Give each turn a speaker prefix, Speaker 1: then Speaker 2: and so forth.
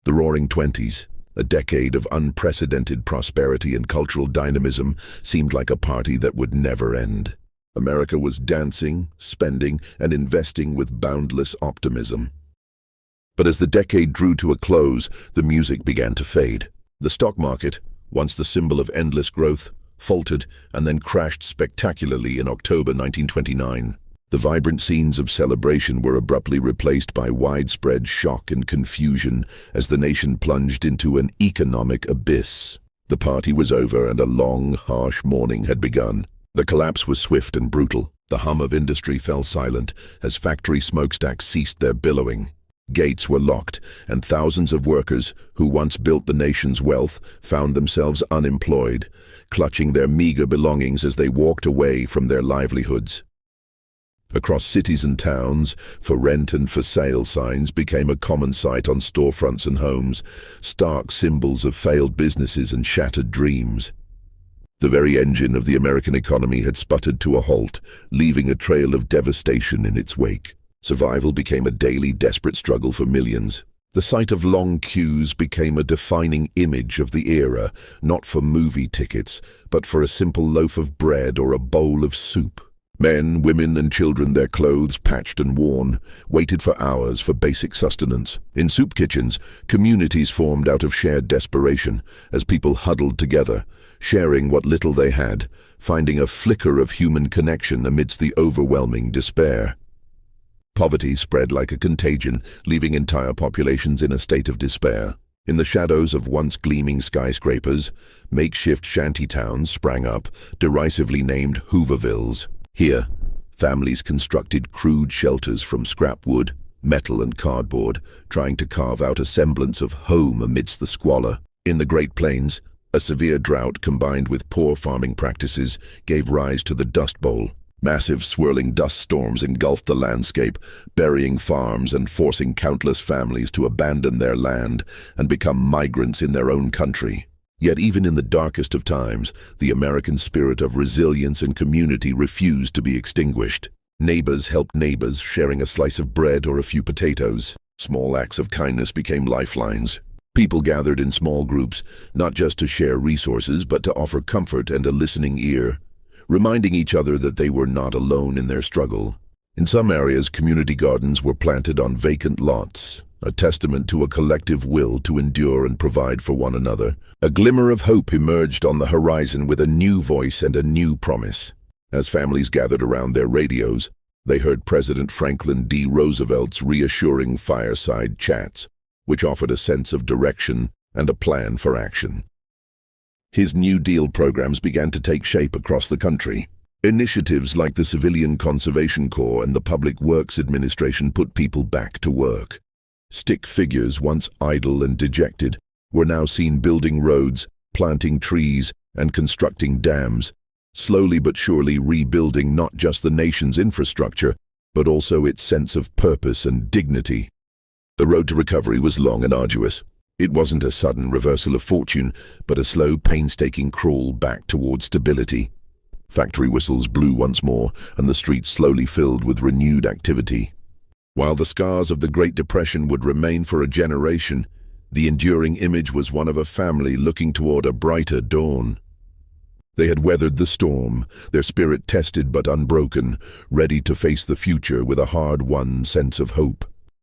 Speaker 1: The Roaring Twenties, a decade of unprecedented prosperity and cultural dynamism, seemed like a party that would never end. America was dancing, spending, and investing with boundless optimism. But as the decade drew to a close, the music began to fade. The stock market, once the symbol of endless growth, faltered and then crashed spectacularly in October 1929. The vibrant scenes of celebration were abruptly replaced by widespread shock and confusion as the nation plunged into an economic abyss. The party was over and a long, harsh mourning had begun. The collapse was swift and brutal. The hum of industry fell silent as factory smokestacks ceased their billowing. Gates were locked, and thousands of workers who once built the nation's wealth found themselves unemployed, clutching their meager belongings as they walked away from their livelihoods. Across cities and towns, for rent and for sale signs became a common sight on storefronts and homes, stark symbols of failed businesses and shattered dreams. The very engine of the American economy had sputtered to a halt, leaving a trail of devastation in its wake. Survival became a daily, desperate struggle for millions. The sight of long queues became a defining image of the era, not for movie tickets, but for a simple loaf of bread or a bowl of soup. Men, women, and children, their clothes patched and worn, waited for hours for basic sustenance. In soup kitchens, communities formed out of shared desperation as people huddled together, sharing what little they had, finding a flicker of human connection amidst the overwhelming despair. Poverty spread like a contagion, leaving entire populations in a state of despair. In the shadows of once gleaming skyscrapers, makeshift shanty towns sprang up, derisively named Hoovervilles. Here, families constructed crude shelters from scrap wood, metal and cardboard, trying to carve out a semblance of home amidst the squalor. In the Great Plains, a severe drought combined with poor farming practices gave rise to the Dust Bowl. Massive swirling dust storms engulfed the landscape, burying farms and forcing countless families to abandon their land and become migrants in their own country. Yet even in the darkest of times, the American spirit of resilience and community refused to be extinguished. Neighbors helped neighbors, sharing a slice of bread or a few potatoes. Small acts of kindness became lifelines. People gathered in small groups, not just to share resources, but to offer comfort and a listening ear, reminding each other that they were not alone in their struggle. In some areas, community gardens were planted on vacant lots, a testament to a collective will to endure and provide for one another. A glimmer of hope emerged on the horizon with a new voice and a new promise. As families gathered around their radios, they heard President Franklin D. Roosevelt's reassuring fireside chats, which offered a sense of direction and a plan for action. His New Deal programs began to take shape across the country. Initiatives like the Civilian Conservation Corps and the Public Works Administration put people back to work. Stick figures, once idle and dejected, were now seen building roads, planting trees, and constructing dams, slowly but surely rebuilding not just the nation's infrastructure, but also its sense of purpose and dignity. The road to recovery was long and arduous. It wasn't a sudden reversal of fortune, but a slow, painstaking crawl back toward stability. Factory whistles blew once more, and the streets slowly filled with renewed activity. While the scars of the Great Depression would remain for a generation, the enduring image was one of a family looking toward a brighter dawn. They had weathered the storm, their spirit tested but unbroken, ready to face the future with a hard-won sense of hope.